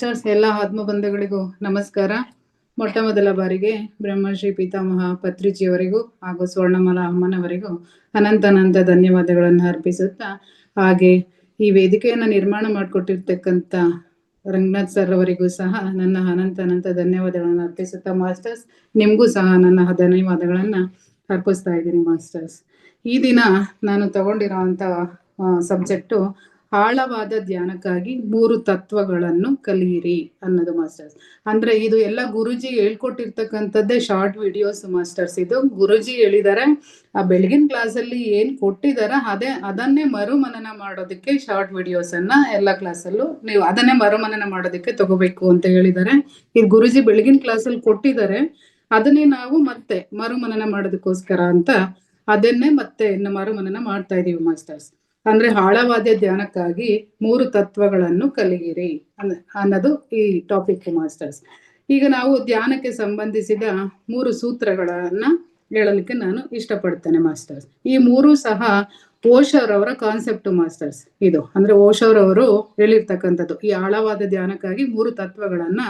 Masters ಎಲ್ಲ ಆತ್ಮ ಬಂಧುಗಳಿಗೂ ನಮಸ್ಕಾರ. ಮೊಟ್ಟ ಮೊದಲ ಬಾರಿಗೆ ಬ್ರಹ್ಮಶ್ರೀ ಪಿತಾಮಹ ಪತ್ರಿಜಿಯವರಿಗೂ ಹಾಗೂ ಸ್ವರ್ಣಮಾಲಾ ಅಮ್ಮನವರಿಗೂ ಅನಂತ ಧನ್ಯವಾದಗಳನ್ನು ಅರ್ಪಿಸುತ್ತಾ, ಹಾಗೆ ಈ ವೇದಿಕೆಯನ್ನು ನಿರ್ಮಾಣ ಮಾಡಿಕೊಟ್ಟಿರ್ತಕ್ಕಂಥ ರಂಗನಾಥ್ ಸರ್ ಅವರಿಗೂ ಸಹ ನನ್ನ ಅನಂತ ಧನ್ಯವಾದಗಳನ್ನು ಅರ್ಪಿಸುತ್ತಾ ಮಾಸ್ಟರ್ಸ್, ನಿಮಗೂ ಸಹ ನನ್ನ ಧನ್ಯವಾದಗಳನ್ನು ಅರ್ಪಿಸ್ತಾ ಇದ್ದೀನಿ ಮಾಸ್ಟರ್ಸ್. ಈ ದಿನ ನಾನು ತಗೊಂಡಿರೋಂಥ ಸಬ್ಜೆಕ್ಟು ಆಳವಾದ ಧ್ಯಾನಕ್ಕಾಗಿ 3 ತತ್ವಗಳನ್ನು ಕಲಿಯಿರಿ ಅನ್ನೋದು ಮಾಸ್ಟರ್ಸ್. ಅಂದ್ರೆ ಇದು ಎಲ್ಲ ಗುರುಜಿ ಹೇಳ್ಕೊಟ್ಟಿರ್ತಕ್ಕಂಥದ್ದೇ ಶಾರ್ಟ್ ವಿಡಿಯೋಸ್ ಮಾಸ್ಟರ್ಸ್. ಇದು ಗುರುಜಿ ಹೇಳಿದ್ದಾರೆ, ಆ ಬೆಳಗಿನ ಕ್ಲಾಸಲ್ಲಿ ಏನ್ ಕೊಟ್ಟಿದಾರ ಅದನ್ನೇ ಮರುಮನನ ಮಾಡೋದಕ್ಕೆ ಶಾರ್ಟ್ ವಿಡಿಯೋಸ್ ಅನ್ನ ಎಲ್ಲ ಕ್ಲಾಸಲ್ಲೂ ನೀವು ಅದನ್ನೇ ಮರುಮನನ ಮಾಡೋದಕ್ಕೆ ತಗೋಬೇಕು ಅಂತ ಹೇಳಿದ್ದಾರೆ. ಇದು ಗುರುಜಿ ಬೆಳಗಿನ ಕ್ಲಾಸಲ್ಲಿ ಕೊಟ್ಟಿದ್ದಾರೆ, ಅದನ್ನೇ ನಾವು ಮತ್ತೆ ಮರುಮನನ ಮಾಡೋದಕ್ಕೋಸ್ಕರ ಅಂತ ಅದನ್ನೇ ಮತ್ತೆ ಮರುಮನನ ಮಾಡ್ತಾ ಇದೀವಿ ಮಾಸ್ಟರ್ಸ್. ಅಂದ್ರೆ ಆಳವಾದ ಧ್ಯಾನಕ್ಕಾಗಿ 3 ತತ್ವಗಳನ್ನು ಕಲಿಯಿರಿ ಅನ್ನೋದು ಈ ಟಾಪಿಕ್ ಮಾಸ್ಟರ್ಸ್. ಈಗ ನಾವು ಧ್ಯಾನಕ್ಕೆ ಸಂಬಂಧಿಸಿದ 3 ಸೂತ್ರಗಳನ್ನ ಹೇಳಲಿಕ್ಕೆ ನಾನು ಇಷ್ಟಪಡ್ತೇನೆ ಮಾಸ್ಟರ್ಸ್. ಈ 3 ಸಹ ಓಶೋರವರ ಕಾನ್ಸೆಪ್ಟ್ ಮಾಸ್ಟರ್ಸ್. ಇದು ಅಂದ್ರೆ ಓಶೋರವರು ಹೇಳಿರ್ತಕ್ಕಂಥದ್ದು. ಈ ಆಳವಾದ ಧ್ಯಾನಕ್ಕಾಗಿ 3 ತತ್ವಗಳನ್ನ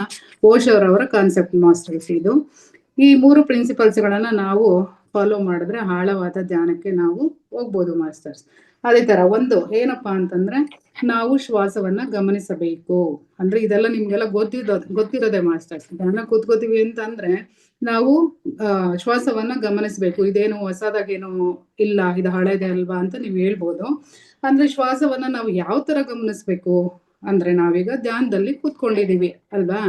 ಓಶೋರವರ ಕಾನ್ಸೆಪ್ಟ್ ಮಾಸ್ಟರ್ಸ್. ಇದು ಈ 3 ಪ್ರಿನ್ಸಿಪಲ್ಸ್ ಗಳನ್ನ ನಾವು ಫಾಲೋ ಮಾಡಿದ್ರೆ ಆಳವಾದ ಧ್ಯಾನಕ್ಕೆ ನಾವು ಹೋಗ್ಬೋದು ಮಾಸ್ಟರ್ಸ್. ಅದೇ ತರ ಒಂದು ಏನಪ್ಪಾ ಅಂತಂದ್ರೆ, ನಾವು ಶ್ವಾಸವನ್ನ ಗಮನಿಸಬೇಕು. ಅಂದ್ರೆ ಇದೆಲ್ಲ ನಿಮ್ಗೆಲ್ಲ ಗೊತ್ತಿರೋದೆ ಮಾಸ್ಟರ್ಸ್. ಧ್ಯಾನ ಕೂತ್ಕೋತೀವಿ ಅಂತಂದ್ರೆ ನಾವು ಶ್ವಾಸವನ್ನ ಗಮನಿಸ್ಬೇಕು. ಇದೇನು ಹೊಸದಾಗೇನು ಇಲ್ಲ, ಇದು ಹಳೇದೇ ಅಲ್ವಾ ಅಂತ ನೀವ್ ಹೇಳ್ಬೋದು. ಅಂದ್ರೆ ಶ್ವಾಸವನ್ನ ನಾವು ಯಾವ ತರ ಗಮನಿಸ್ಬೇಕು ಅಂದ್ರೆ, ನಾವೀಗ ಧ್ಯಾನದಲ್ಲಿ ಕೂತ್ಕೊಂಡಿದೀವಿ ಅಲ್ವಾ,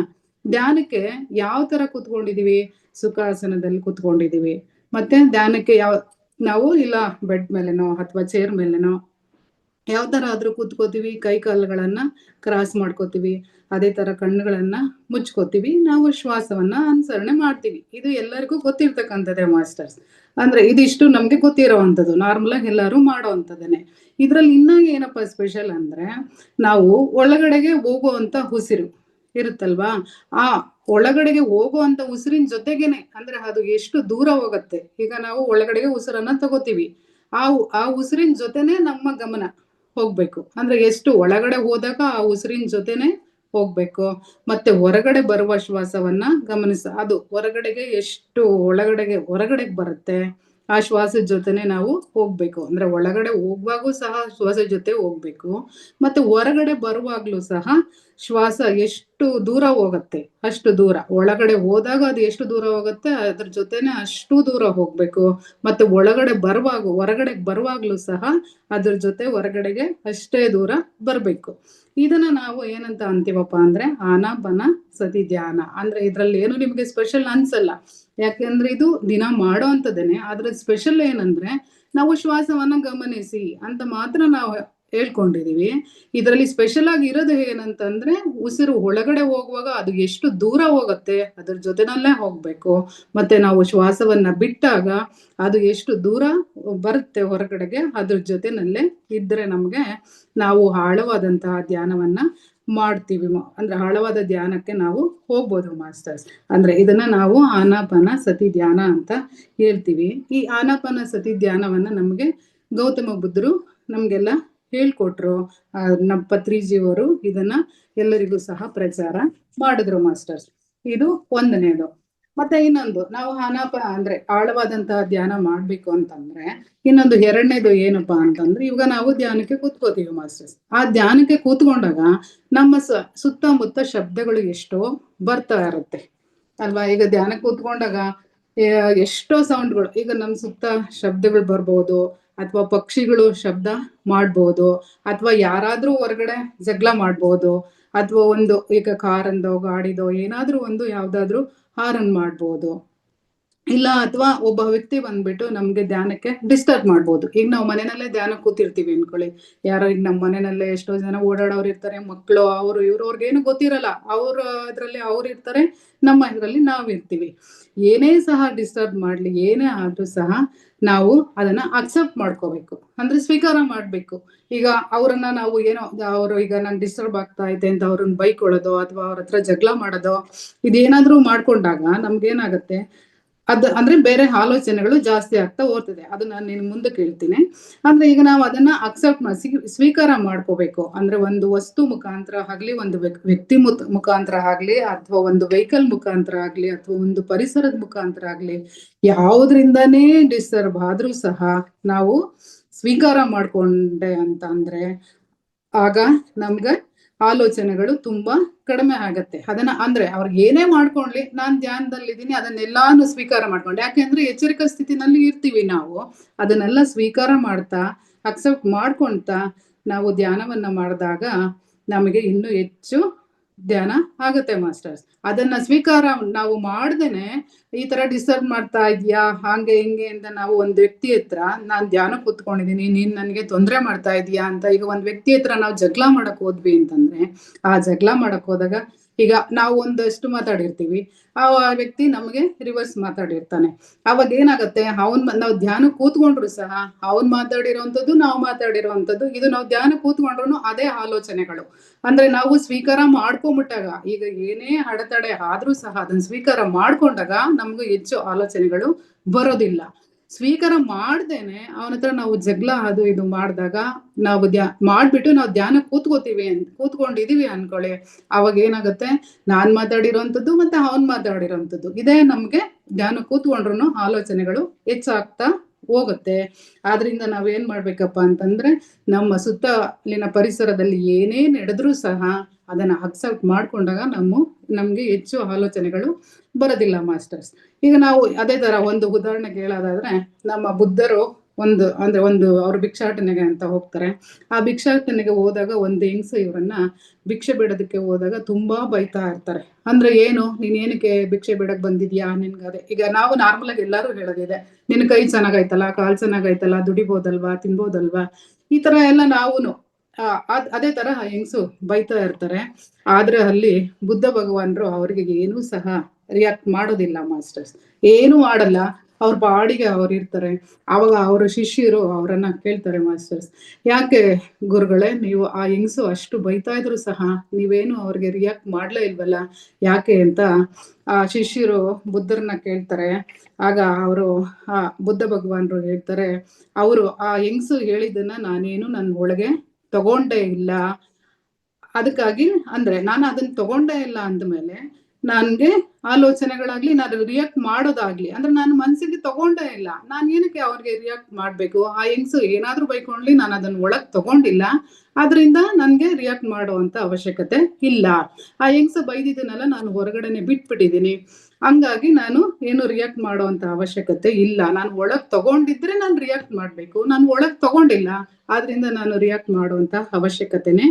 ಧ್ಯಾನಕ್ಕೆ ಯಾವ ತರ ಕೂತ್ಕೊಂಡಿದೀವಿ, ಸುಖಾಸನದಲ್ಲಿ ಕೂತ್ಕೊಂಡಿದೀವಿ. ಮತ್ತೆ ಧ್ಯಾನಕ್ಕೆ ನಾವು ಇಲ್ಲ ಬೆಡ್ ಮೇಲೆನೋ ಅಥವಾ ಚೇರ್ ಮೇಲೆನೋ ಯಾವ ತರ ಆದ್ರೂ ಕೂತ್ಕೋತೀವಿ, ಕೈ ಕಾಲುಗಳನ್ನ ಕ್ರಾಸ್ ಮಾಡ್ಕೋತೀವಿ, ಅದೇ ತರ ಕಣ್ಣುಗಳನ್ನ ಮುಚ್ಕೋತೀವಿ, ನಾವು ಶ್ವಾಸವನ್ನ ಅನುಸರಣೆ ಮಾಡ್ತೀವಿ. ಇದು ಎಲ್ಲರಿಗೂ ಗೊತ್ತಿರ್ತಕ್ಕಂಥದ್ದೇ ಮಾಸ್ಟರ್ಸ್. ಅಂದ್ರೆ ಇದಿಷ್ಟು ನಮ್ಗೆ ಗೊತ್ತಿರೋವಂಥದ್ದು, ನಾರ್ಮಲ್ ಆಗಿ ಎಲ್ಲರೂ ಮಾಡೋ ಅಂಥದ್ದೇನೆ. ಇದ್ರಲ್ಲಿ ಇನ್ನ ಏನಪ್ಪಾ ಸ್ಪೆಷಲ್ ಅಂದ್ರೆ, ನಾವು ಒಳಗಡೆಗೆ ಹೋಗುವಂತ ಉಸಿರು ಇರುತ್ತಲ್ವಾ, ಆ ಒಳಗಡೆಗೆ ಹೋಗುವಂತ ಉಸಿರಿನ ಜೊತೆಗೇನೆ ಅಂದ್ರೆ ಅದು ಎಷ್ಟು ದೂರ ಹೋಗುತ್ತೆ. ಈಗ ನಾವು ಒಳಗಡೆಗೆ ಉಸಿರನ್ನ ತಗೋತೀವಿ, ಆ ಉಸಿರಿನ ಜೊತೆನೆ ನಮ್ಮ ಗಮನ ಹೋಗ್ಬೇಕು. ಅಂದ್ರೆ ಎಷ್ಟು ಒಳಗಡೆ ಹೋದಾಗ ಆ ಉಸಿರಿನ ಜೊತೆನೆ ಹೋಗ್ಬೇಕು. ಮತ್ತೆ ಹೊರಗಡೆ ಬರುವ ಶ್ವಾಸವನ್ನ ಅದು ಹೊರಗಡೆಗೆ ಎಷ್ಟು ಹೊರಗಡೆಗೆ ಬರುತ್ತೆ, ಆ ಶ್ವಾಸದ ಜೊತೆನೆ ನಾವು ಹೋಗ್ಬೇಕು. ಅಂದ್ರೆ ಒಳಗಡೆ ಹೋಗುವಾಗೂ ಸಹ ಶ್ವಾಸದ ಜೊತೆ ಹೋಗ್ಬೇಕು, ಮತ್ತೆ ಹೊರಗಡೆ ಬರುವಾಗ್ಲೂ ಸಹ ಶ್ವಾಸ ಎಷ್ಟು ದೂರ ಹೋಗುತ್ತೆ ಅಷ್ಟು ದೂರ. ಒಳಗಡೆ ಹೋದಾಗ ಅದು ಎಷ್ಟು ದೂರ ಹೋಗುತ್ತೆ ಅದ್ರ ಜೊತೆನೆ ಅಷ್ಟು ದೂರ ಹೋಗ್ಬೇಕು. ಮತ್ತೆ ಹೊರಗಡೆ ಬರುವಾಗ್ಲೂ ಸಹ ಅದ್ರ ಜೊತೆ ಹೊರಗಡೆಗೆ ಅಷ್ಟೇ ದೂರ ಬರ್ಬೇಕು. ಇದನ್ನ ನಾವು ಏನಂತ ಅಂತೀವಪ್ಪ ಅಂದ್ರೆ ಆನಾಪಾನ ಸತಿ ಧ್ಯಾನ. ಅಂದ್ರೆ ಇದ್ರಲ್ಲಿ ಏನು ನಿಮ್ಗೆ ಸ್ಪೆಷಲ್ ಅನ್ಸಲ್ಲ, ಯಾಕೆಂದ್ರೆ ಇದು ದಿನ ಮಾಡೋ ಅಂತದೇನೆ. ಆದ್ರೆ ಸ್ಪೆಷಲ್ ಏನಂದ್ರೆ, ನಾವು ಶ್ವಾಸವನ್ನ ಗಮನಿಸಿ ಅಂತ ಮಾತ್ರ ನಾವು ಹೇಳ್ಕೊಂಡಿದೀವಿ. ಇದರಲ್ಲಿ ಸ್ಪೆಷಲ್ ಆಗಿ ಇರೋದು ಏನಂತಂದ್ರೆ, ಉಸಿರು ಒಳಗಡೆ ಹೋಗುವಾಗ ಅದು ಎಷ್ಟು ದೂರ ಹೋಗುತ್ತೆ ಅದ್ರ ಜೊತೆನಲ್ಲೇ ಹೋಗ್ಬೇಕು. ಮತ್ತೆ ನಾವು ಶ್ವಾಸವನ್ನ ಬಿಟ್ಟಾಗ ಅದು ಎಷ್ಟು ದೂರ ಬರುತ್ತೆ ಹೊರಗಡೆಗೆ ಅದ್ರ ಜೊತೆನಲ್ಲೇ ಇದ್ರೆ ನಮ್ಗೆ ನಾವು ಆಳವಾದಂತಹ ಧ್ಯಾನವನ್ನ ಮಾಡ್ತೀವಿ. ಅಂದ್ರೆ ಆಳವಾದ ಧ್ಯಾನಕ್ಕೆ ನಾವು ಹೋಗ್ಬೋದು ಮಾಸ್ಟರ್ಸ್. ಅಂದ್ರೆ ಇದನ್ನ ನಾವು ಆನಾಪಾನ ಸತಿ ಧ್ಯಾನ ಅಂತ ಹೇಳ್ತೀವಿ. ಈ ಆನಾಪಾನ ಸತಿ ಧ್ಯಾನವನ್ನ ನಮ್ಗೆ ಗೌತಮ ಬುದ್ಧರು ನಮ್ಗೆಲ್ಲ ಹೇಳ್ಕೊಟ್ರು. ನಮ್ಮ ಪತ್ರಿಜಿಯವರು ಇದನ್ನ ಎಲ್ಲರಿಗೂ ಸಹ ಪ್ರಚಾರ ಮಾಡಿದ್ರು ಮಾಸ್ಟರ್ಸ್. ಇದು ಒಂದನೇದು. ಮತ್ತೆ ಇನ್ನೊಂದು, ನಾವು ಅಂದ್ರೆ ಆಳವಾದಂತಹ ಧ್ಯಾನ ಮಾಡ್ಬೇಕು ಅಂತಂದ್ರೆ ಇನ್ನೊಂದು ಎರಡನೇದು ಏನಪ್ಪಾ ಅಂತಂದ್ರೆ, ಇವಾಗ ನಾವು ಧ್ಯಾನಕ್ಕೆ ಕೂತ್ಕೋತೀವಿ ಮಾಸ್ಟರ್ಸ್. ಆ ಧ್ಯಾನಕ್ಕೆ ಕೂತ್ಕೊಂಡಾಗ ನಮ್ಮ ಸುತ್ತಮುತ್ತ ಶಬ್ದಗಳು ಎಷ್ಟೋ ಬರ್ತಾ ಇರುತ್ತೆ ಅಲ್ವಾ. ಈಗ ಧ್ಯಾನಕ್ಕೆ ಕೂತ್ಕೊಂಡಾಗ ಎಷ್ಟೋ ಸೌಂಡ್ಗಳು, ಈಗ ನಮ್ ಸುತ್ತ ಶಬ್ದಗಳು ಬರ್ಬೋದು, ಅಥವಾ ಪಕ್ಷಿಗಳು ಶಬ್ದ ಮಾಡ್ಬೋದು, ಅಥವಾ ಯಾರಾದ್ರೂ ಹೊರಗಡೆ ಜಗಳ ಮಾಡ್ಬೋದು, ಅಥವಾ ಈಗ ಕಾರಂದೋ ಗಾಡಿದೋ ಏನಾದ್ರೂ ಯಾವ್ದಾದ್ರು ಹಾರನ್ ಮಾಡ್ಬೋದು, ಇಲ್ಲ ಅಥವಾ ಒಬ್ಬ ವ್ಯಕ್ತಿ ಬಂದ್ಬಿಟ್ಟು ನಮ್ಗೆ ಧ್ಯಾನಕ್ಕೆ ಡಿಸ್ಟರ್ಬ್ ಮಾಡ್ಬೋದು. ಈಗ ನಾವು ಮನೆಯಲ್ಲೇ ಧ್ಯಾನ ಕೂತಿರ್ತೀವಿ ಅನ್ಕೊಳ್ಳಿ, ಯಾರೋ ಈಗ ನಮ್ಮ ಮನೆಯಲ್ಲೇ ಎಷ್ಟೋ ಜನ ಓಡಾಡೋರು ಇರ್ತಾರೆ, ಮಕ್ಕಳು ಅವ್ರು ಅವ್ರಿಗೇನು ಗೊತ್ತಿರಲ್ಲ, ಇದ್ರಲ್ಲಿ ಅವ್ರು ಇರ್ತಾರೆ, ನಮ್ಮ ಇದ್ರಲ್ಲಿ ನಾವಿರ್ತೀವಿ. ಏನೇ ಸಹ ಡಿಸ್ಟರ್ಬ್ ಮಾಡ್ಲಿ, ಏನೇ ಆದ್ರೂ ಸಹ ನಾವು ಅದನ್ನ ಅಕ್ಸೆಪ್ಟ್ ಮಾಡ್ಕೋಬೇಕು, ಅಂದ್ರೆ ಸ್ವೀಕಾರ ಮಾಡ್ಬೇಕು. ಈಗ ಅವ್ರನ್ನ ನಾವು ಅವರು ಈಗ ನಂಗೆ ಡಿಸ್ಟರ್ಬ್ ಆಗ್ತಾ ಇದೆ ಅಂತ ಅವ್ರನ್ನ ಬೈಕೊಳ್ಳೋದು ಅಥವಾ ಅವ್ರ ಹತ್ರ ಜಗಳ ಮಾಡೋದು, ಇದೇನಾದ್ರೂ ಮಾಡ್ಕೊಂಡಾಗ ನಮ್ಗೇನಾಗತ್ತೆ, ಅಂದ್ರೆ ಬೇರೆ ಆಲೋಚನೆಗಳು ಜಾಸ್ತಿ ಆಗ್ತಾ ಹೋಗ್ತದೆ. ಅದು ನಾನು ನಿನ್ ಮುಂದೆ ಕೇಳ್ತೀನಿ. ಅಂದ್ರೆ ಈಗ ನಾವು ಅದನ್ನ ಅಕ್ಸೆಪ್ಟ್ ಸ್ವೀಕಾರ ಮಾಡ್ಕೋಬೇಕು. ಅಂದ್ರೆ ಒಂದು ವಸ್ತು ಮುಖಾಂತರ ಆಗ್ಲಿ, ಒಂದು ವ್ಯಕ್ತಿ ಮುಖಾಂತರ ಆಗ್ಲಿ, ಅಥವಾ ಒಂದು ವೆಹಿಕಲ್ ಮುಖಾಂತರ ಆಗ್ಲಿ, ಅಥವಾ ಒಂದು ಪರಿಸರದ ಮುಖಾಂತರ ಆಗ್ಲಿ, ಯಾವುದ್ರಿಂದಾನೇ ಡಿಸ್ಟರ್ಬ್ ಆದ್ರೂ ಸಹ ನಾವು ಸ್ವೀಕಾರ ಮಾಡ್ಕೊಂಡೆ ಅಂತ ಅಂದ್ರೆ ಆಗ ನಮ್ಗೆ ಆಲೋಚನೆಗಳು ತುಂಬಾ ಕಡಿಮೆ ಆಗತ್ತೆ. ಅದನ್ನ ಅಂದ್ರೆ ಅವ್ರಿಗೆ ಏನೇ ಮಾಡ್ಕೊಂಡ್ಲಿ, ನಾನ್ ಧ್ಯಾನದಲ್ಲಿದ್ದೀನಿ ಅದನ್ನೆಲ್ಲಾನು ಸ್ವೀಕಾರ ಮಾಡ್ಕೊಂಡು, ಯಾಕೆಂದ್ರೆ ಎಚ್ಚರಿಕಾ ಸ್ಥಿತಿನಲ್ಲಿ ಇರ್ತೀವಿ ನಾವು. ಅದನ್ನೆಲ್ಲ ಸ್ವೀಕಾರ ಮಾಡ್ತಾ ಅಕ್ಸೆಪ್ಟ್ ಮಾಡ್ಕೊಂತಾ ನಾವು ಧ್ಯಾನವನ್ನ ಮಾಡಿದಾಗ ನಮಗೆ ಇನ್ನೂ ಹೆಚ್ಚು ಧ್ಯಾನ ಆಗತ್ತೆ ಮಾಸ್ಟರ್ಸ್. ಅದನ್ನ ಸ್ವೀಕಾರ ನಾವು ಮಾಡ್ದೇನೆ ಈ ತರ ಡಿಸ್ಟರ್ಬ್ ಮಾಡ್ತಾ ಇದ್ಯಾ ಹಂಗೆ ಹಿಂಗೆ ಅಂತ ನಾವು ಒಂದ್ ವ್ಯಕ್ತಿ ಹತ್ರ ನಾನ್ ಧ್ಯಾನ ಕೂತ್ಕೊಂಡಿದೀನಿ, ನೀನ್ ನನ್ಗೆ ತೊಂದ್ರೆ ಮಾಡ್ತಾ ಇದೀಯಾ ಅಂತ ಈಗ ಒಂದ್ ವ್ಯಕ್ತಿ ಹತ್ರ ನಾವು ಜಗಳ ಮಾಡಕ್ ಹೋದ್ವಿ ಅಂತಂದ್ರೆ, ಆ ಜಗಳ ಮಾಡಕ್ ಹೋದಾಗ ಈಗ ನಾವು ಒಂದಷ್ಟು ಮಾತಾಡಿರ್ತೀವಿ, ಆ ವ್ಯಕ್ತಿ ನಮಗೆ ರಿವರ್ಸ್ ಮಾತಾಡಿರ್ತಾನೆ. ಅವಾಗ ಏನಾಗತ್ತೆ, ನಾವು ಧ್ಯಾನ ಕೂತ್ಕೊಂಡ್ರು ಸಹ ಅವನ್ ಮಾತಾಡಿರೋಂಥದ್ದು ನಾವು ಮಾತಾಡಿರೋಂಥದ್ದು, ಇದು ನಾವು ಧ್ಯಾನ ಕೂತ್ಕೊಂಡ್ರು ಅದೇ ಆಲೋಚನೆಗಳು. ಅಂದ್ರೆ ನಾವು ಸ್ವೀಕಾರ ಮಾಡ್ಕೊಂಬಿಟ್ಟಾಗ, ಈಗ ಏನೇ ಅಡೆತಡೆ ಆದ್ರೂ ಸಹ ಅದನ್ನ ಸ್ವೀಕಾರ ಮಾಡ್ಕೊಂಡಾಗ ನಮ್ಗೂ ಹೆಚ್ಚು ಆಲೋಚನೆಗಳು ಬರೋದಿಲ್ಲ. ಸ್ವೀಕಾರ ಮಾಡ್ದೇನೆ ಅವನ ಹತ್ರ ನಾವು ಜಗಳ ಅದು ಇದು ಮಾಡಿದಾಗ ನಾವು ಮಾಡ್ಬಿಟ್ಟು ನಾವು ಧ್ಯಾನ ಕೂತ್ಕೊಂಡಿದೀವಿ ಅನ್ಕೊಳ್ಳಿ, ಅವಾಗ ಏನಾಗುತ್ತೆ, ನಾನ್ ಮಾತಾಡಿರೋಂಥದ್ದು ಮತ್ತೆ ಅವನ್ ಮಾತಾಡಿರೋಂಥದ್ದು ಇದೇ ನಮ್ಗೆ ಧ್ಯಾನ ಕೂತ್ಕೊಂಡ್ರು ಆಲೋಚನೆಗಳು ಹೆಚ್ಚಾಗ್ತಾ ಹೋಗುತ್ತೆ. ಆದ್ರಿಂದ ನಾವೇನ್ ಮಾಡ್ಬೇಕಪ್ಪ ಅಂತಂದ್ರೆ, ನಮ್ಮ ಸುತ್ತಲಿನ ಪರಿಸರದಲ್ಲಿ ಏನೇ ನಡೆದ್ರೂ ಸಹ ಅದನ್ನ ಅಕ್ಸೆಪ್ಟ್ ಮಾಡ್ಕೊಂಡಾಗ ನಮ್ಗೆ ಹೆಚ್ಚು ಆಲೋಚನೆಗಳು ಬರೋದಿಲ್ಲ ಮಾಸ್ಟರ್ಸ್. ಈಗ ನಾವು ಅದೇ ತರ ಒಂದು ಉದಾಹರಣೆ ಹೇಳೋದಾದ್ರೆ, ನಮ್ಮ ಬುದ್ಧರು ಒಂದು ಅವ್ರು ಭಿಕ್ಷಾಟನೆಗೆ ಅಂತ ಹೋಗ್ತಾರೆ. ಆ ಭಿಕ್ಷಾಟನೆಗೆ ಹೋದಾಗ ಒಂದು ಹೆಂಗ್ಸ ಇವ್ರನ್ನ ಭಿಕ್ಷೆ ಬಿಡೋದಕ್ಕೆ ಹೋದಾಗ ತುಂಬಾ ಬೈತಾ ಇರ್ತಾರೆ. ಅಂದ್ರೆ ಏನು, ನೀನ್ ಏನಕ್ಕೆ ಭಿಕ್ಷೆ ಬಿಡಕ್ ಬಂದಿದ್ಯಾ, ನಿನ್ಗದೆ ಈಗ ನಾವು ನಾರ್ಮಲ್ ಆಗಿ ಎಲ್ಲಾರು ಹೇಳೋದಿದೆ, ನಿನ್ ಕೈ ಚೆನ್ನಾಗೈತಲ್ಲ, ಕಾಲ್ ಚೆನ್ನಾಗೈತಲ್ಲ, ದುಡಿಬೋದಲ್ವಾ, ತಿನ್ಬೋದಲ್ವಾ, ಈ ತರ ಎಲ್ಲ ನಾವುನು ಅದೇ ತರ ಹೆಂಗ್ಸು ಬೈತಾ ಇರ್ತಾರೆ. ಆದ್ರೆ ಅಲ್ಲಿ ಬುದ್ಧ ಭಗವಾನ್ರು ಅವ್ರಿಗೆ ಏನೂ ಸಹ ರಿಯಾಕ್ಟ್ ಮಾಡೋದಿಲ್ಲ ಮಾಸ್ಟರ್ಸ್, ಏನು ಮಾಡಲ್ಲ. ಅವ್ರ ಬಾಡಿಗೆ ಅವ್ರು ಇರ್ತಾರೆ. ಅವಾಗ ಅವರ ಶಿಷ್ಯರು ಅವರನ್ನ ಕೇಳ್ತಾರೆ, ಮಾಸ್ಟರ್ಸ್ ಯಾಕೆ ಗುರುಗಳೇ ನೀವು ಆ ಹೆಂಗ್ಸು ಅಷ್ಟು ಬೈತಾ ಇದ್ರು ಸಹ ನೀವೇನು ಅವ್ರಿಗೆ ರಿಯಾಕ್ಟ್ ಮಾಡ್ಲೇ ಇಲ್ವಲ್ಲ, ಯಾಕೆ ಅಂತ ಆ ಶಿಷ್ಯರು ಬುದ್ಧರನ್ನ ಕೇಳ್ತಾರೆ. ಆಗ ಅವರು ಬುದ್ಧ ಭಗವಾನ್ರು ಹೇಳ್ತಾರೆ, ಅವರು ಆ ಹೆಂಗ್ಸು ಹೇಳಿದ್ದನ್ನ ನಾನೇನು ನನ್ನ ಒಳಗೆ ತಗೊಂಡೇ ಇಲ್ಲ, ಅದಕ್ಕಾಗಿ ಅಂದ್ರೆ ನಾನು ಅದನ್ನ ತಗೊಂಡೇ ಇಲ್ಲ ಅಂದ್ಮೇಲೆ ನನ್ಗೆ ಆಲೋಚನೆಗಳಾಗ್ಲಿ, ನಾನು ರಿಯಾಕ್ಟ್ ಮಾಡೋದಾಗ್ಲಿ ಅಂದ್ರೆ ನಾನು ಮನ್ಸಿಗೆ ತಗೊಂಡೇ ಇಲ್ಲ, ನಾನ್ ಏನಕ್ಕೆ ಅವ್ರಿಗೆ ರಿಯಾಕ್ಟ್ ಮಾಡ್ಬೇಕು, ಆ ಹೆಂಗ್ಸು ಏನಾದ್ರೂ ಬೈಕೊಂಡ್ಲಿ ನಾನು ಅದನ್ನ ಒಳಗ್ ತಗೊಂಡಿಲ್ಲ, ಆದ್ರಿಂದ ನನ್ಗೆ ರಿಯಾಕ್ಟ್ ಮಾಡುವಂತ ಅವಶ್ಯಕತೆ ಇಲ್ಲ. ಆ ಹೆಂಗ್ಸು ಬೈದಿದ್ದನ್ನೆಲ್ಲ ನಾನು ಹೊರಗಡೆನೆ ಬಿಟ್ಬಿಟ್ಟಿದೀನಿ, ಹಂಗಾಗಿ ನಾನು ಏನು ರಿಯಾಕ್ಟ್ ಮಾಡುವಂತ ಅವಶ್ಯಕತೆ ಇಲ್ಲ. ನಾನು ಒಳಗ್ ತಗೊಂಡಿದ್ರೆ ನಾನು ರಿಯಾಕ್ಟ್ ಮಾಡ್ಬೇಕು, ನಾನು ಒಳಗ್ ತಗೊಂಡಿಲ್ಲ, ಆದ್ರಿಂದ ನಾನು ರಿಯಾಕ್ಟ್ ಮಾಡುವಂತ ಅವಶ್ಯಕತೆನೆ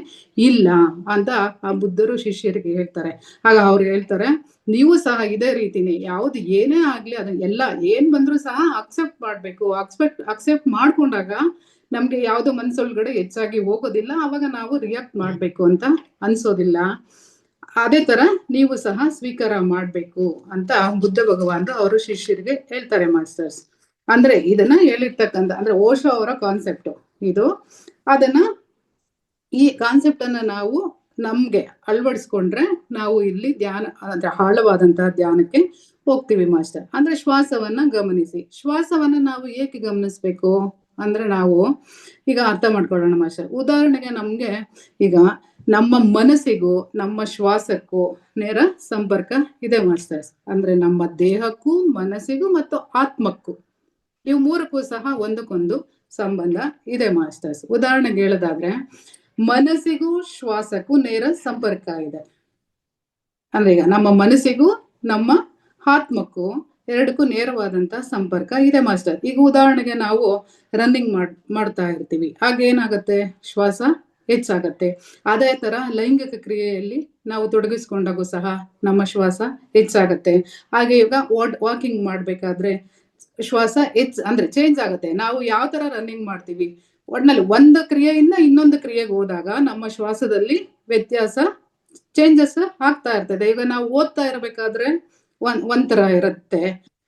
ಇಲ್ಲ ಅಂತ ಆ ಬುದ್ಧರು ಶಿಷ್ಯರಿಗೆ ಹೇಳ್ತಾರೆ. ಆಗ ಅವ್ರು ಹೇಳ್ತಾರೆ, ನೀವು ಸಹ ಇದೇ ರೀತಿನೇ ಯಾವ್ದು ಏನೇ ಆಗ್ಲಿ ಅದನ್ನ ಎಲ್ಲ ಏನ್ ಬಂದ್ರು ಸಹ ಅಕ್ಸೆಪ್ಟ್ ಮಾಡ್ಬೇಕು. ಅಕ್ಸೆಪ್ಟ್ ಮಾಡ್ಕೊಂಡಾಗ ನಮ್ಗೆ ಯಾವ್ದೋ ಮನ್ಸೊಳಗಡೆ ಹೆಚ್ಚಾಗಿ ಹೋಗೋದಿಲ್ಲ, ಅವಾಗ ನಾವು ರಿಯಾಕ್ಟ್ ಮಾಡ್ಬೇಕು ಅಂತ ಅನ್ಸೋದಿಲ್ಲ. ಅದೇ ತರ ನೀವು ಸಹ ಸ್ವೀಕಾರ ಮಾಡ್ಬೇಕು ಅಂತ ಬುದ್ಧ ಭಗವಾನ್ರು ಅವರು ಶಿಷ್ಯರಿಗೆ ಹೇಳ್ತಾರೆ ಮಾಸ್ಟರ್ಸ್. ಅಂದ್ರೆ ಇದನ್ನ ಹೇಳಿರ್ತಕ್ಕಂಥ ಅಂದ್ರೆ ಓಶೋ ಅವರ ಕಾನ್ಸೆಪ್ಟ್ ಇದು. ಅದನ್ನ ಈ ಕಾನ್ಸೆಪ್ಟ್ ಅನ್ನ ನಾವು ನಮ್ಗೆ ಅಳವಡಿಸ್ಕೊಂಡ್ರೆ ನಾವು ಇಲ್ಲಿ ಧ್ಯಾನ ಅಂದ್ರೆ ಆಳವಾದಂತಹ ಧ್ಯಾನಕ್ಕೆ ಹೋಗ್ತೀವಿ ಮಾಸ್ಟರ್. ಅಂದ್ರೆ ಶ್ವಾಸವನ್ನ ಗಮನಿಸಿ. ಶ್ವಾಸವನ್ನ ನಾವು ಏಕೆ ಗಮನಿಸ್ಬೇಕು ಅಂದ್ರೆ, ನಾವು ಈಗ ಅರ್ಥ ಮಾಡ್ಕೊಳ್ಳೋಣ ಮಾಸ್ಟರ್. ಉದಾಹರಣೆಗೆ ನಮ್ಗೆ ಈಗ ನಮ್ಮ ಮನಸ್ಸಿಗೂ ನಮ್ಮ ಶ್ವಾಸಕ್ಕೂ ನೇರ ಸಂಪರ್ಕ ಇದೆ ಮಾಸ್ಟರ್ಸ್. ಅಂದ್ರೆ ನಮ್ಮ ದೇಹಕ್ಕೂ ಮನಸ್ಸಿಗೂ ಮತ್ತು ಆತ್ಮಕ್ಕೂ, ಇವು ಮೂರಕ್ಕೂ ಸಹ ಒಂದಕ್ಕೊಂದು ಸಂಬಂಧ ಇದೆ ಮಾಸ್ಟರ್ಸ್. ಉದಾಹರಣೆಗೆ ಹೇಳೋದಾದ್ರೆ, ಮನಸ್ಸಿಗೂ ಶ್ವಾಸಕ್ಕೂ ನೇರ ಸಂಪರ್ಕ ಇದೆ. ಅಂದ್ರೆ ಈಗ ನಮ್ಮ ಮನಸ್ಸಿಗೂ ನಮ್ಮ ಆತ್ಮಕ್ಕೂ ಎರಡಕ್ಕೂ ನೇರವಾದಂತ ಸಂಪರ್ಕ ಇದೆ ಮಾಸ್ಟರ್. ಈಗ ಉದಾಹರಣೆಗೆ ನಾವು ರನ್ನಿಂಗ್ ಮಾಡ್ತಾ ಇರ್ತೀವಿ, ಆಗ ಏನಾಗತ್ತೆ, ಶ್ವಾಸ ಹೆಚ್ಚಾಗತ್ತೆ. ಅದೇ ತರ ಲೈಂಗಿಕ ಕ್ರಿಯೆಯಲ್ಲಿ ನಾವು ತೊಡಗಿಸ್ಕೊಂಡಾಗೂ ಸಹ ನಮ್ಮ ಶ್ವಾಸ ಹೆಚ್ಚಾಗತ್ತೆ. ಹಾಗೆ ಈಗ ವಾಕಿಂಗ್ ಮಾಡ್ಬೇಕಾದ್ರೆ ಶ್ವಾಸ ಅಂದ್ರೆ ಚೇಂಜ್ ಆಗುತ್ತೆ. ನಾವು ಯಾವ ತರ ರನ್ನಿಂಗ್ ಮಾಡ್ತೀವಿ, ಒಟ್ನಲ್ಲಿ ಒಂದು ಕ್ರಿಯೆಯಿಂದ ಇನ್ನೊಂದು ಕ್ರಿಯೆಗೆ ಹೋದಾಗ ನಮ್ಮ ಶ್ವಾಸದಲ್ಲಿ ವ್ಯತ್ಯಾಸ ಚೇಂಜಸ್ ಆಗ್ತಾ ಇರ್ತದೆ. ಈಗ ನಾವು ಓದ್ತಾ ಇರಬೇಕಾದ್ರೆ ಒಂಥರ ಇರುತ್ತೆ,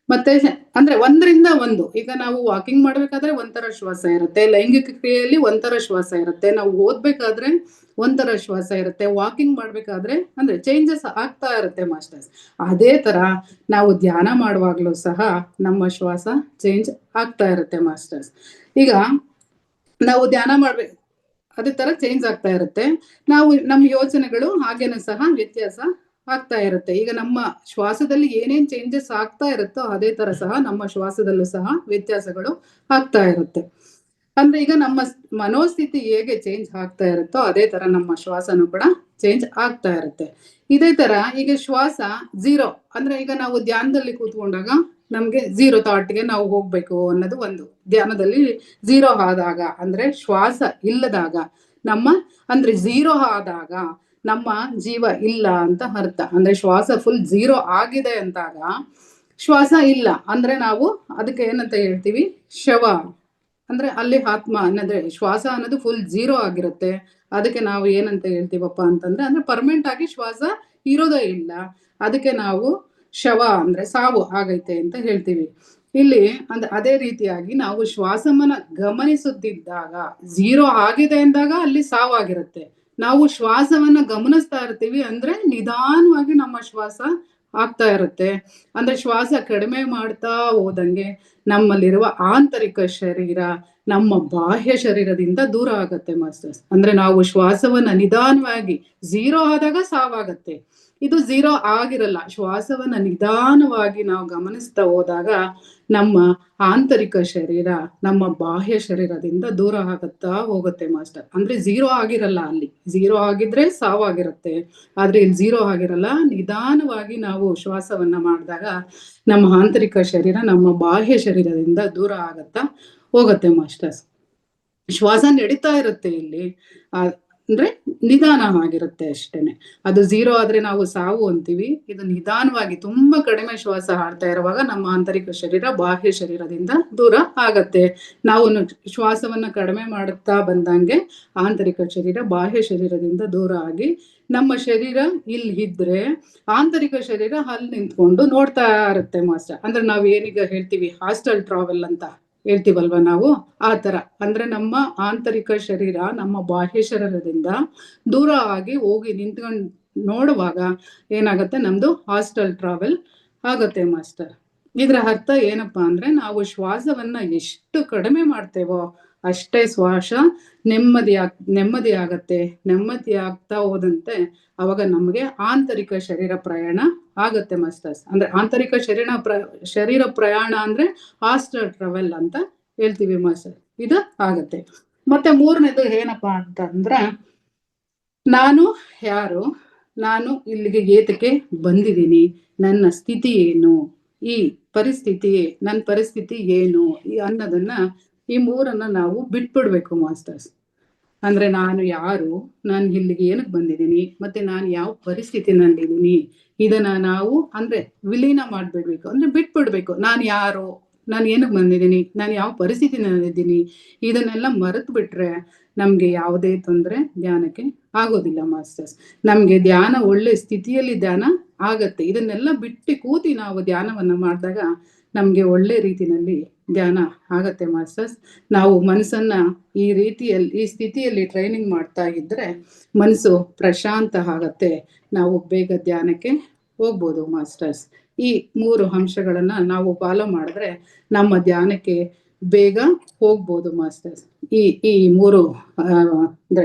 ಮತ್ತೆ ಅಂದ್ರೆ ಒಂದರಿಂದ ಒಂದು, ಈಗ ನಾವು ವಾಕಿಂಗ್ ಮಾಡ್ಬೇಕಾದ್ರೆ ಒಂಥರ ಶ್ವಾಸ ಇರುತ್ತೆ, ಲೈಂಗಿಕ ಕ್ರಿಯೆಯಲ್ಲಿ ಒಂಥರ ಶ್ವಾಸ ಇರುತ್ತೆ, ನಾವು ಓದ್ಬೇಕಾದ್ರೆ ಒಂಥರ ಶ್ವಾಸ ಇರುತ್ತೆ. ವಾಕಿಂಗ್ ಮಾಡ್ಬೇಕಾದ್ರೆ ಅಂದ್ರೆ ಚೇಂಜಸ್ ಆಗ್ತಾ ಇರುತ್ತೆ ಮಾಸ್ಟರ್ಸ್. ಅದೇ ತರ ನಾವು ಧ್ಯಾನ ಮಾಡುವಾಗ್ಲೂ ಸಹ ನಮ್ಮ ಶ್ವಾಸ ಚೇಂಜ್ ಆಗ್ತಾ ಇರುತ್ತೆ ಮಾಸ್ಟರ್ಸ್. ಈಗ ನಾವು ಧ್ಯಾನ ಮಾಡ್ಬೇಕು, ಅದೇ ತರ ಚೇಂಜ್ ಆಗ್ತಾ ಇರುತ್ತೆ. ನಾವು ನಮ್ಮ ಯೋಚನೆಗಳು ಹಾಗೇನೆ ಸಹ ವ್ಯತ್ಯಾಸ ಆಗ್ತಾ ಇರುತ್ತೆ. ಈಗ ನಮ್ಮ ಶ್ವಾಸದಲ್ಲಿ ಏನೇನ್ ಚೇಂಜಸ್ ಆಗ್ತಾ ಇರುತ್ತೋ ಅದೇ ತರ ಸಹ ನಮ್ಮ ಶ್ವಾಸದಲ್ಲೂ ಸಹ ವ್ಯತ್ಯಾಸಗಳು ಆಗ್ತಾ ಇರುತ್ತೆ. ಅಂದ್ರೆ ಈಗ ನಮ್ಮ ಮನೋಸ್ಥಿತಿ ಹೇಗೆ ಚೇಂಜ್ ಆಗ್ತಾ ಇರುತ್ತೋ ಅದೇ ತರ ನಮ್ಮ ಶ್ವಾಸನೂ ಕೂಡ ಚೇಂಜ್ ಆಗ್ತಾ ಇರುತ್ತೆ. ಇದೇ ತರ ಈಗ ಶ್ವಾಸ ಝೀರೋ ಅಂದ್ರೆ ಈಗ ನಾವು ಧ್ಯಾನದಲ್ಲಿ ಕೂತ್ಕೊಂಡಾಗ ನಮ್ಗೆ ಝೀರೋ ಥಾಟ್ಗೆ ನಾವು ಹೋಗ್ಬೇಕು ಅನ್ನೋದು ಒಂದು. ಧ್ಯಾನದಲ್ಲಿ ಝೀರೋ ಆದಾಗ ಅಂದ್ರೆ ಶ್ವಾಸ ಇಲ್ಲದಾಗ ನಮ್ಮ ಅಂದ್ರೆ ಝೀರೋ ಆದಾಗ ನಮ್ಮ ಜೀವ ಇಲ್ಲ ಅಂತ ಅರ್ಥ. ಅಂದ್ರೆ ಶ್ವಾಸ ಫುಲ್ ಝೀರೋ ಆಗಿದೆ ಅಂತಾಗ ಶ್ವಾಸ ಇಲ್ಲ ಅಂದ್ರೆ ನಾವು ಅದಕ್ಕೆ ಏನಂತ ಹೇಳ್ತೀವಿ, ಶವ. ಅಂದ್ರೆ ಅಲ್ಲಿ ಆತ್ಮ ಅನ್ನೋದ್ರೆ ಶ್ವಾಸ ಅನ್ನೋದು ಫುಲ್ ಝೀರೋ ಆಗಿರುತ್ತೆ. ಅದಕ್ಕೆ ನಾವು ಏನಂತ ಹೇಳ್ತೀವಪ್ಪ ಅಂತಂದ್ರೆ ಅಂದ್ರೆ ಪರ್ಮನೆಂಟ್ ಆಗಿ ಶ್ವಾಸ ಇರೋದೇ ಇಲ್ಲ. ಅದಕ್ಕೆ ನಾವು ಶವ ಅಂದ್ರೆ ಸಾವು ಆಗೈತೆ ಅಂತ ಹೇಳ್ತೀವಿ. ಇಲ್ಲಿ ಅದೇ ರೀತಿಯಾಗಿ ನಾವು ಶ್ವಾಸವನ್ನ ಗಮನಿಸುತ್ತಿದ್ದಾಗ ಝೀರೋ ಆಗಿದೆ ಅಂದಾಗ ಅಲ್ಲಿ ಸಾವಾಗಿರುತ್ತೆ. ನಾವು ಶ್ವಾಸವನ್ನ ಗಮನಿಸ್ತಾ ಇರ್ತೀವಿ ಅಂದ್ರೆ ನಿಧಾನವಾಗಿ ನಮ್ಮ ಶ್ವಾಸ ಆಗ್ತಾ ಇರುತ್ತೆ. ಅಂದ್ರೆ ಶ್ವಾಸ ಕಡಿಮೆ ಮಾಡ್ತಾ ಹೋದಂಗೆ ನಮ್ಮಲ್ಲಿರುವ ಆಂತರಿಕ ಶರೀರ ನಮ್ಮ ಬಾಹ್ಯ ಶರೀರದಿಂದ ದೂರ ಆಗತ್ತೆ ಮಾಸ್ಟರ್ಸ್. ಅಂದ್ರೆ ನಾವು ಶ್ವಾಸವನ್ನ ನಿಧಾನವಾಗಿ ಝೀರೋ ಆದಾಗ ಸಾವಾಗತ್ತೆ. ಇದು ಝೀರೋ ಆಗಿರಲ್ಲ. ಶ್ವಾಸವನ್ನ ನಿಧಾನವಾಗಿ ನಾವು ಗಮನಿಸ್ತಾ ಹೋದಾಗ ನಮ್ಮ ಆಂತರಿಕ ಶರೀರ ನಮ್ಮ ಬಾಹ್ಯ ಶರೀರದಿಂದ ದೂರ ಆಗುತ್ತಾ ಹೋಗುತ್ತೆ ಮಾಸ್ಟರ್. ಅಂದ್ರೆ ಝೀರೋ ಆಗಿರಲ್ಲ, ಅಲ್ಲಿ ಝೀರೋ ಆಗಿದ್ರೆ ಸಾವಾಗಿರುತ್ತೆ. ಆದ್ರೆ ಇಲ್ಲಿ ಝೀರೋ ಆಗಿರಲ್ಲ. ನಿಧಾನವಾಗಿ ನಾವು ಶ್ವಾಸವನ್ನ ಮಾಡಿದಾಗ ನಮ್ಮ ಆಂತರಿಕ ಶರೀರ ನಮ್ಮ ಬಾಹ್ಯ ಶರೀರದಿಂದ ದೂರ ಆಗತ್ತಾ ಹೋಗುತ್ತೆ ಮಾಸ್ಟರ್ಸ್. ಶ್ವಾಸ ನಡೀತಾ ಇರುತ್ತೆ ಇಲ್ಲಿ, ಅಂದ್ರೆ ನಿಧಾನವಾಗಿರುತ್ತೆ ಅಷ್ಟೇನೆ. ಅದು ಝೀರೋ ಆದ್ರೆ ನಾವು ಸಾವು ಅಂತೀವಿ. ಇದು ನಿಧಾನವಾಗಿ ತುಂಬಾ ಕಡಿಮೆ ಶ್ವಾಸ ಆಡ್ತಾ ಇರುವಾಗ ನಮ್ಮ ಆಂತರಿಕ ಶರೀರ ಬಾಹ್ಯ ಶರೀರದಿಂದ ದೂರ ಆಗತ್ತೆ. ನಾವು ಶ್ವಾಸವನ್ನ ಕಡಿಮೆ ಮಾಡುತ್ತಾ ಬಂದಂಗೆ ಆಂತರಿಕ ಶರೀರ ಬಾಹ್ಯ ಶರೀರದಿಂದ ದೂರ ಆಗಿ ನಮ್ಮ ಶರೀರ ಇಲ್ಲಿ ಇದ್ರೆ ಆಂತರಿಕ ಶರೀರ ಅಲ್ಲಿ ನಿಂತ್ಕೊಂಡು ನೋಡ್ತಾ ಇರುತ್ತೆ ಮಾಸ್ಟರ್. ಅಂದ್ರೆ ನಾವ್ ಏನೀಗ ಹೇಳ್ತೀವಿ ಹಾಸ್ಟೆಲ್ ಟ್ರಾವೆಲ್ ಅಂತ ಹೇಳ್ತೀವಲ್ವ ನಾವು, ಆ ತರ. ಅಂದ್ರೆ ನಮ್ಮ ಆಂತರಿಕ ಶರೀರ ನಮ್ಮ ಬಾಹ್ಯ ಶರೀರದಿಂದ ದೂರ ಆಗಿ ಹೋಗಿ ನಿಂತ್ಕೊಂಡು ನೋಡುವಾಗ ಏನಾಗತ್ತೆ, ನಮ್ದು ಹಾಸ್ಟೆಲ್ ಟ್ರಾವೆಲ್ ಆಗತ್ತೆ ಮಾಸ್ಟರ್. ಇದ್ರ ಅರ್ಥ ಏನಪ್ಪಾ ಅಂದ್ರೆ ನಾವು ಶ್ವಾಸವನ್ನ ಎಷ್ಟು ಕಡಿಮೆ ಮಾಡ್ತೇವೋ ಅಷ್ಟೇ ಶ್ವಾಸ ನೆಮ್ಮದಿ ಆಗತ್ತೆ. ನೆಮ್ಮದಿ ಆಗ್ತಾ ಹೋದಂತೆ ಅವಾಗ ನಮ್ಗೆ ಆಂತರಿಕ ಶರೀರ ಪ್ರಯಾಣ ಆಗತ್ತೆ ಮಾಸ್ಟರ್ಸ್. ಅಂದ್ರೆ ಆಂತರಿಕ ಶರೀರ ಪ್ರಯಾಣ ಅಂದ್ರೆ ಹಾಸ್ಟೆಲ್ ಟ್ರಾವೆಲ್ ಅಂತ ಹೇಳ್ತೀವಿ ಮಾಸ್ಟರ್. ಇದು ಆಗತ್ತೆ. ಮತ್ತೆ ಮೂರನೇದು ಏನಪ್ಪಾ ಅಂತಂದ್ರ ನಾನು ಯಾರು, ನಾನು ಇಲ್ಲಿಗೆ ಏತಕ್ಕೆ ಬಂದಿದ್ದೀನಿ, ನನ್ನ ಸ್ಥಿತಿ ಏನು, ಈ ಪರಿಸ್ಥಿತಿ ನನ್ನ ಪರಿಸ್ಥಿತಿ ಏನು ಅನ್ನೋದನ್ನ ಈ ಮೂರನ್ನ ನಾವು ಬಿಟ್ಬಿಡ್ಬೇಕು ಮಾಸ್ಟರ್ಸ್. ಅಂದ್ರೆ ನಾನು ಯಾರು, ನಾನು ಇಲ್ಲಿಗೆ ಏನಕ್ಕೆ ಬಂದಿದ್ದೀನಿ, ಮತ್ತೆ ನಾನು ಯಾವ ಪರಿಸ್ಥಿತಿನಲ್ಲಿದ್ದೀನಿ ಇದನ್ನ ನಾವು ಅಂದ್ರೆ ವಿಲೀನ ಮಾಡ್ಬಿಡ್ಬೇಕು. ಅಂದ್ರೆ ಬಿಟ್ಬಿಡ್ಬೇಕು. ನಾನು ಯಾರು, ನಾನು ಏನಕ್ಕೆ ಬಂದಿದ್ದೀನಿ, ನಾನು ಯಾವ ಪರಿಸ್ಥಿತಿನಲ್ಲಿದ್ದೀನಿ ಇದನ್ನೆಲ್ಲ ಮರೆತು ಬಿಟ್ರೆ ನಮ್ಗೆ ಯಾವುದೇ ತೊಂದರೆ ಧ್ಯಾನಕ್ಕೆ ಆಗೋದಿಲ್ಲ ಮಾಸ್ಟರ್ಸ್. ನಮ್ಗೆ ಧ್ಯಾನ ಒಳ್ಳೆ ಸ್ಥಿತಿಯಲ್ಲಿ ಧ್ಯಾನ ಆಗತ್ತೆ. ಇದನ್ನೆಲ್ಲ ಬಿಟ್ಟು ಕೂತಿ ನಾವು ಧ್ಯಾನವನ್ನ ಮಾಡಿದಾಗ ನಮ್ಗೆ ಒಳ್ಳೆ ರೀತಿನಲ್ಲಿ ಧ್ಯಾನ ಆಗತ್ತೆ ಮಾಸ್ಟರ್ಸ್. ನಾವು ಮನಸ್ಸನ್ನ ಈ ಸ್ಥಿತಿಯಲ್ಲಿ ಟ್ರೈನಿಂಗ್ ಮಾಡ್ತಾ ಇದ್ರೆ ಮನಸ್ಸು ಪ್ರಶಾಂತ ಆಗತ್ತೆ. ನಾವು ಬೇಗ ಧ್ಯಾನಕ್ಕೆ ಹೋಗ್ಬೋದು ಮಾಸ್ಟರ್ಸ್. ಈ 3 ಅಂಶಗಳನ್ನ ನಾವು ಫಾಲೋ ಮಾಡಿದ್ರೆ ನಮ್ಮ ಧ್ಯಾನಕ್ಕೆ ಬೇಗ ಹೋಗ್ಬೋದು ಮಾಸ್ಟರ್ಸ್. ಈ 3 ಅಂದ್ರೆ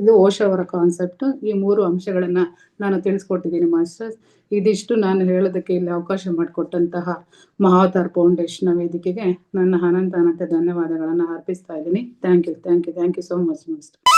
ಇದು ಓಶೋ ಅವರ ಕಾನ್ಸೆಪ್ಟ್. ಈ 3 ಅಂಶಗಳನ್ನ ನಾನು ತಿಳಿಸ್ಕೊಟ್ಟಿದ್ದೀನಿ ಮಾಸ್ಟರ್ಸ್. ಇದಿಷ್ಟು ನಾನು ಹೇಳೋದಕ್ಕೆ ಇಲ್ಲಿ ಅವಕಾಶ ಮಾಡಿಕೊಟ್ಟಂತಹ ಮಹಾವತಾರ್ ಫೌಂಡೇಶನ್ ವೇದಿಕೆಗೆ ನನ್ನ ಅನಂತ ಧನ್ಯವಾದಗಳನ್ನ ಅರ್ಪಿಸ್ತಾ ಇದ್ದೀನಿ. Thank you so much master.